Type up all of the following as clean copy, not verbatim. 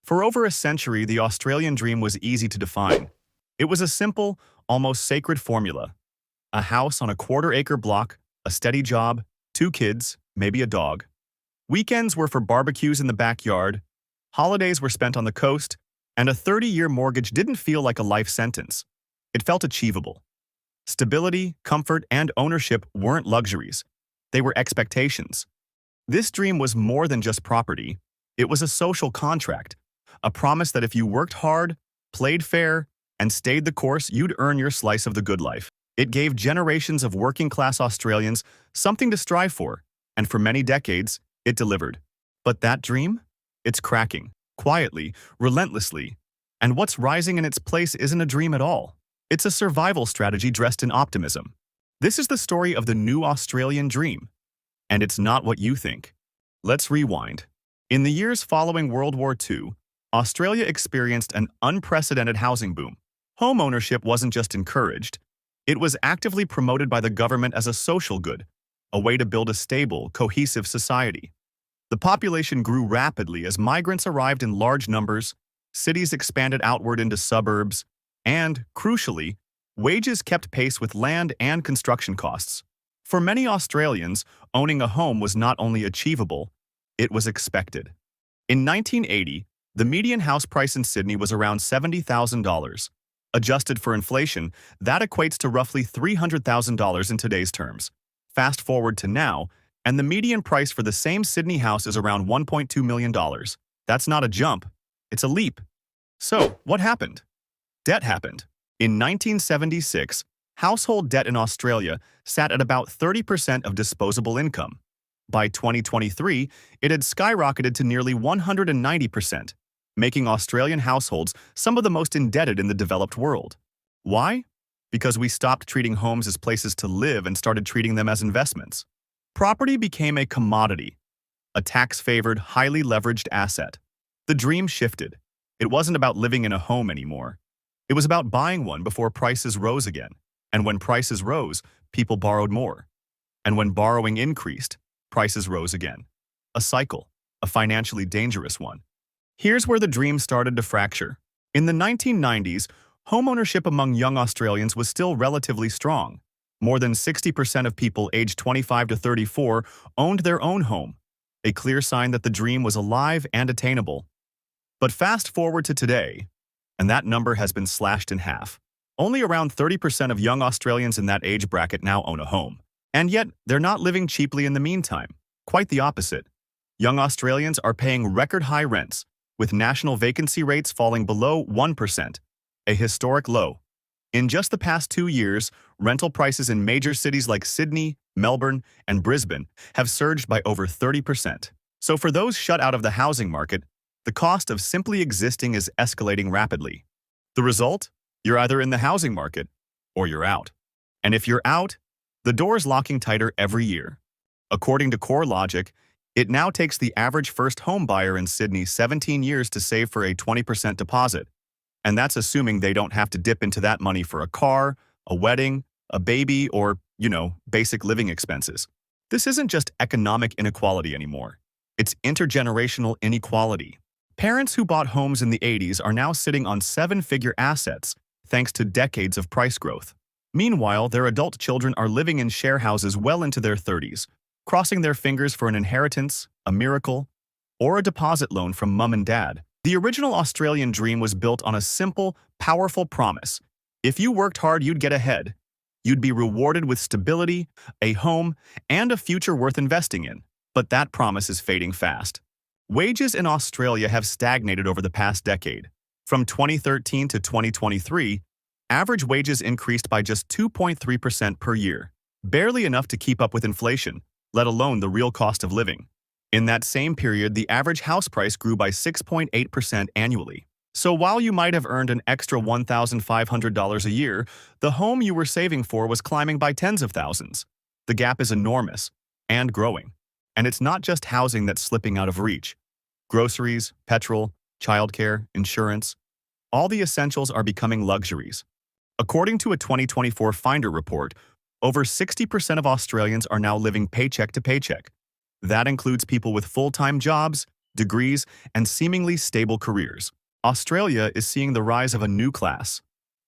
For over a century, the Australian dream was easy to define. It was a simple, almost sacred formula. A house on a quarter-acre block, a steady job, 2 kids, maybe a dog. Weekends were for barbecues in the backyard, holidays were spent on the coast, and a 30-year mortgage didn't feel like a life sentence. It felt achievable. Stability, comfort, and ownership weren't luxuries. They were expectations. This dream was more than just property. It was a social contract, a promise that if you worked hard, played fair, and stayed the course, you'd earn your slice of the good life. It gave generations of working-class Australians something to strive for, and for many decades, it delivered. But that dream? It's cracking, quietly, relentlessly. And what's rising in its place isn't a dream at all. It's a survival strategy dressed in optimism. This is the story of the new Australian dream. And it's not what you think. Let's rewind. In the years following World War II, Australia experienced an unprecedented housing boom. Home ownership wasn't just encouraged. It was actively promoted by the government as a social good, a way to build a stable, cohesive society. The population grew rapidly as migrants arrived in large numbers, cities expanded outward into suburbs, and, crucially, wages kept pace with land and construction costs. For many Australians, owning a home was not only achievable, it was expected. In 1980, the median house price in Sydney was around $70,000. Adjusted for inflation, that equates to roughly $300,000 in today's terms. Fast forward to now, and the median price for the same Sydney house is around $1.2 million. That's not a jump, it's a leap. So, what happened? Debt happened. In 1976, household debt in Australia sat at about 30% of disposable income. By 2023, it had skyrocketed to nearly 190%, making Australian households some of the most indebted in the developed world. Why? Because we stopped treating homes as places to live and started treating them as investments. Property became a commodity, a tax-favored, highly leveraged asset. The dream shifted. It wasn't about living in a home anymore. It was about buying one before prices rose again. And when prices rose, people borrowed more. And when borrowing increased, prices rose again. A cycle, a financially dangerous one. Here's where the dream started to fracture. In the 1990s, homeownership among young Australians was still relatively strong. More than 60% of people aged 25 to 34 owned their own home, a clear sign that the dream was alive and attainable. But fast forward to today, and that number has been slashed in half. Only around 30% of young Australians in that age bracket now own a home. And yet, they're not living cheaply in the meantime. Quite the opposite. Young Australians are paying record-high rents, with national vacancy rates falling below 1%, a historic low. In just the past 2 years, rental prices in major cities like Sydney, Melbourne, and Brisbane have surged by over 30%. So for those shut out of the housing market, the cost of simply existing is escalating rapidly. The result? You're either in the housing market or you're out. And if you're out, the door's locking tighter every year. According to CoreLogic, it now takes the average first home buyer in Sydney 17 years to save for a 20% deposit. And that's assuming they don't have to dip into that money for a car, a wedding, a baby, or, basic living expenses. This isn't just economic inequality anymore. It's intergenerational inequality. Parents who bought homes in the 80s are now sitting on 7-figure assets thanks to decades of price growth. Meanwhile, their adult children are living in share houses well into their 30s, crossing their fingers for an inheritance, a miracle, or a deposit loan from mum and dad. The original Australian dream was built on a simple, powerful promise. If you worked hard, you'd get ahead. You'd be rewarded with stability, a home, and a future worth investing in. But that promise is fading fast. Wages in Australia have stagnated over the past decade. From 2013 to 2023, average wages increased by just 2.3% per year, barely enough to keep up with inflation, let alone the real cost of living. In that same period, the average house price grew by 6.8% annually. So while you might have earned an extra $1,500 a year, the home you were saving for was climbing by tens of thousands. The gap is enormous and growing. And it's not just housing that's slipping out of reach. Groceries, petrol, childcare, insurance, all the essentials are becoming luxuries. According to a 2024 Finder report, over 60% of Australians are now living paycheck to paycheck. That includes people with full-time jobs, degrees, and seemingly stable careers. Australia is seeing the rise of a new class,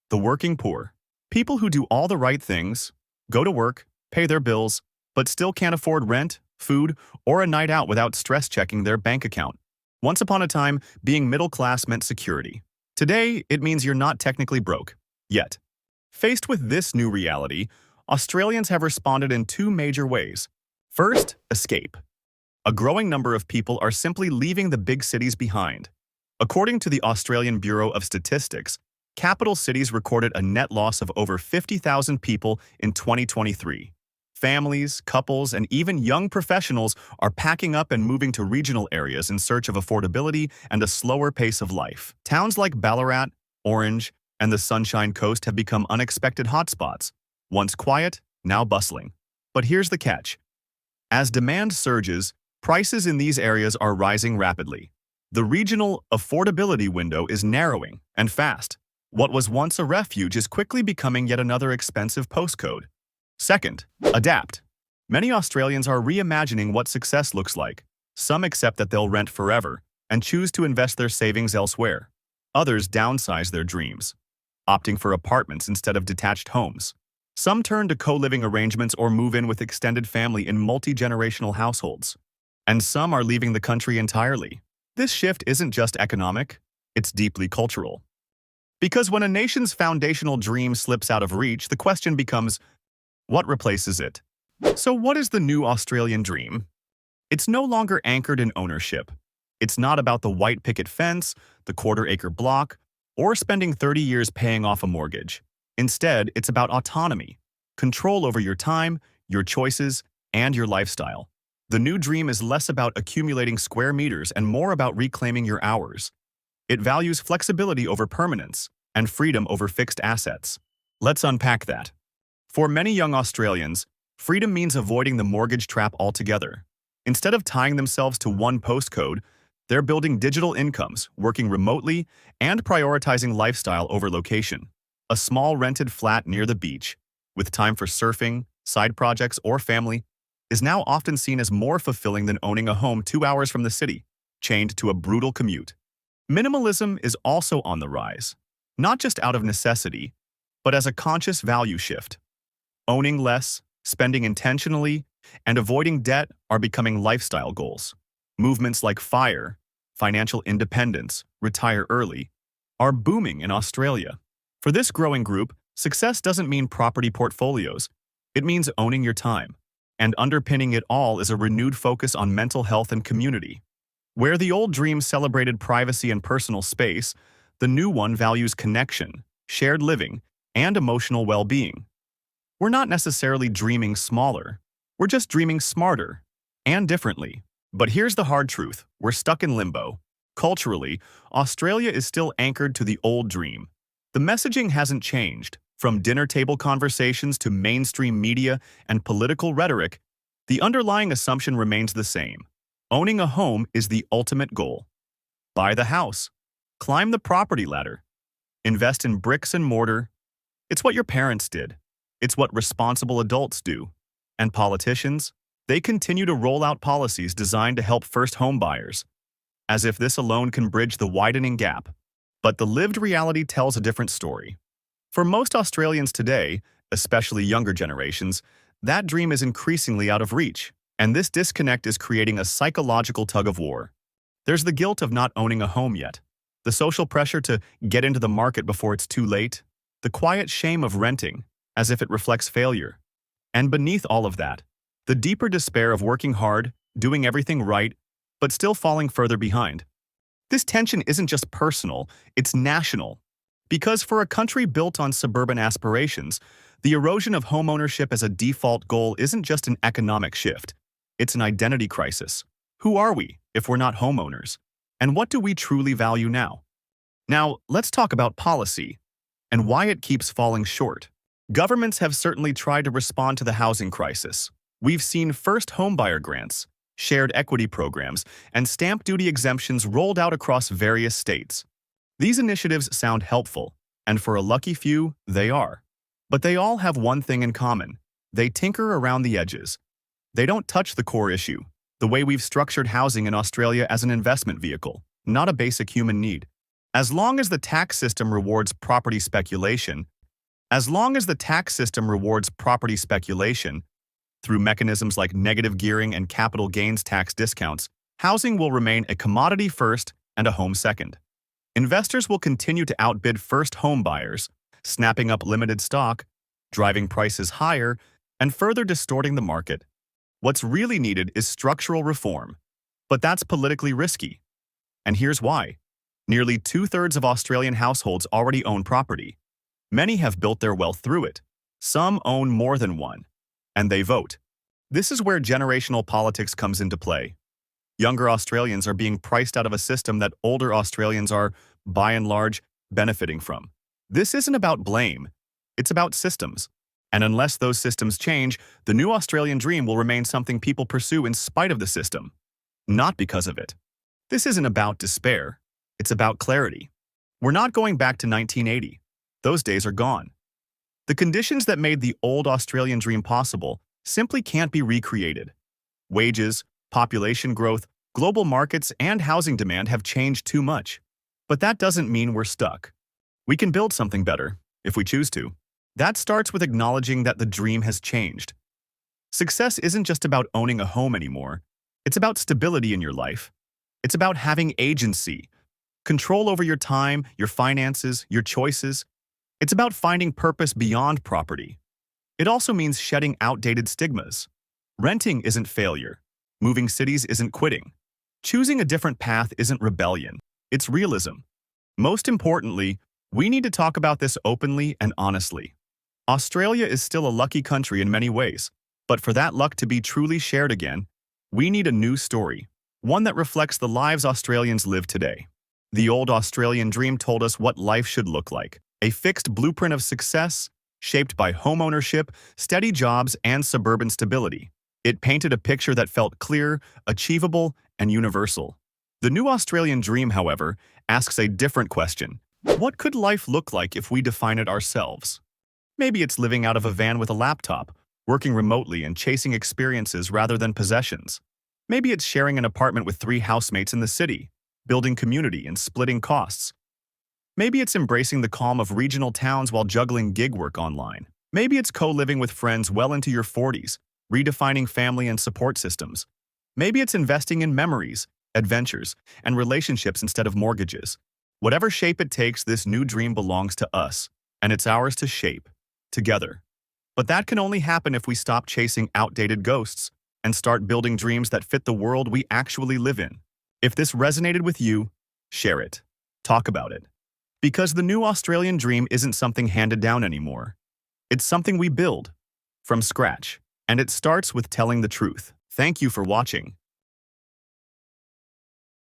the working poor. People who do all the right things, go to work, pay their bills, but still can't afford rent, food, or a night out without stress checking their bank account. Once upon a time, being middle class meant security. Today, it means you're not technically broke, yet. Faced with this new reality, Australians have responded in two major ways. First, escape. A growing number of people are simply leaving the big cities behind. According to the Australian Bureau of Statistics, capital cities recorded a net loss of over 50,000 people in 2023. Families, couples, and even young professionals are packing up and moving to regional areas in search of affordability and a slower pace of life. Towns like Ballarat, Orange, and the Sunshine Coast have become unexpected hotspots, once quiet, now bustling. But here's the catch. As demand surges, prices in these areas are rising rapidly. The regional affordability window is narrowing, and fast. What was once a refuge is quickly becoming yet another expensive postcode. Second, adapt. Many Australians are reimagining what success looks like. Some accept that they'll rent forever and choose to invest their savings elsewhere. Others downsize their dreams, opting for apartments instead of detached homes. Some turn to co-living arrangements or move in with extended family in multi-generational households. And some are leaving the country entirely. This shift isn't just economic, it's deeply cultural. Because when a nation's foundational dream slips out of reach, the question becomes, what replaces it? So what is the new Australian dream? It's no longer anchored in ownership. It's not about the white picket fence, the quarter-acre block, or spending 30 years paying off a mortgage. Instead, it's about autonomy, control over your time, your choices, and your lifestyle. The new dream is less about accumulating square meters and more about reclaiming your hours. It values flexibility over permanence and freedom over fixed assets. Let's unpack that. For many young Australians, freedom means avoiding the mortgage trap altogether. Instead of tying themselves to one postcode, they're building digital incomes, working remotely, and prioritizing lifestyle over location. A small rented flat near the beach, with time for surfing, side projects, or family, is now often seen as more fulfilling than owning a home 2 hours from the city, chained to a brutal commute. Minimalism is also on the rise, not just out of necessity, but as a conscious value shift. Owning less, spending intentionally, and avoiding debt are becoming lifestyle goals. Movements like FIRE, financial independence, retire early, are booming in Australia. For this growing group, success doesn't mean property portfolios. It means owning your time. And underpinning it all is a renewed focus on mental health and community. Where the old dream celebrated privacy and personal space, the new one values connection, shared living, and emotional well-being. We're not necessarily dreaming smaller. We're just dreaming smarter and differently. But here's the hard truth. We're stuck in limbo. Culturally, Australia is still anchored to the old dream. The messaging hasn't changed. From dinner table conversations to mainstream media and political rhetoric, the underlying assumption remains the same. Owning a home is the ultimate goal. Buy the house. Climb the property ladder. Invest in bricks and mortar. It's what your parents did. It's what responsible adults do. And politicians, they continue to roll out policies designed to help first home buyers, as if this alone can bridge the widening gap. But the lived reality tells a different story. For most Australians today, especially younger generations, that dream is increasingly out of reach, and this disconnect is creating a psychological tug-of-war. There's the guilt of not owning a home yet, the social pressure to get into the market before it's too late, the quiet shame of renting, as if it reflects failure. And beneath all of that, the deeper despair of working hard, doing everything right, but still falling further behind. This tension isn't just personal, it's national. Because for a country built on suburban aspirations, the erosion of homeownership as a default goal isn't just an economic shift. It's an identity crisis. Who are we if we're not homeowners? And what do we truly value now? Now, let's talk about policy and why it keeps falling short. Governments have certainly tried to respond to the housing crisis. We've seen first homebuyer grants, shared equity programs, and stamp duty exemptions rolled out across various states. These initiatives sound helpful, and for a lucky few, they are. But they all have one thing in common. They tinker around the edges. They don't touch the core issue, The way we've structured housing in Australia as an investment vehicle, not a basic human need. As long as the tax system rewards property speculation, as long as the tax system rewards property speculation through mechanisms like negative gearing and capital gains tax discounts, housing will remain a commodity first and a home second. Investors will continue to outbid first home buyers, snapping up limited stock, driving prices higher, and further distorting the market. What's really needed is structural reform, but that's politically risky. And here's why. Nearly two-thirds of Australian households already own property. Many have built their wealth through it. Some own more than one, and they vote. This is where generational politics comes into play. Younger Australians are being priced out of a system that older Australians are, by and large, benefiting from. This isn't about blame, it's about systems. And unless those systems change, the new Australian dream will remain something people pursue in spite of the system, not because of it. This isn't about despair, it's about clarity. We're not going back to 1980. Those days are gone. The conditions that made the old Australian dream possible simply can't be recreated. Wages, population growth, global markets, and housing demand have changed too much. But that doesn't mean we're stuck. We can build something better, if we choose to. That starts with acknowledging that the dream has changed. Success isn't just about owning a home anymore. It's about stability in your life. It's about having agency, control over your time, your finances, your choices. It's about finding purpose beyond property. It also means shedding outdated stigmas. Renting isn't failure. Moving cities isn't quitting. Choosing a different path isn't rebellion. It's realism. Most importantly, we need to talk about this openly and honestly. Australia is still a lucky country in many ways, but for that luck to be truly shared again, we need a new story, one that reflects the lives Australians live today. The old Australian dream told us what life should look like, a fixed blueprint of success, shaped by homeownership, steady jobs, and suburban stability. It painted a picture that felt clear, achievable, and universal. The new Australian dream, however, asks a different question. What could life look like if we define it ourselves? Maybe it's living out of a van with a laptop, working remotely and chasing experiences rather than possessions. Maybe it's sharing an apartment with 3 housemates in the city, building community and splitting costs. Maybe it's embracing the calm of regional towns while juggling gig work online. Maybe it's co-living with friends well into your 40s, redefining family and support systems. Maybe it's investing in memories, adventures, and relationships instead of mortgages. Whatever shape it takes, this new dream belongs to us, and it's ours to shape, together. But that can only happen if we stop chasing outdated ghosts and start building dreams that fit the world we actually live in. If this resonated with you, share it. Talk about it. Because the new Australian dream isn't something handed down anymore. It's something we build from scratch, and it starts with telling the truth. Thank you for watching.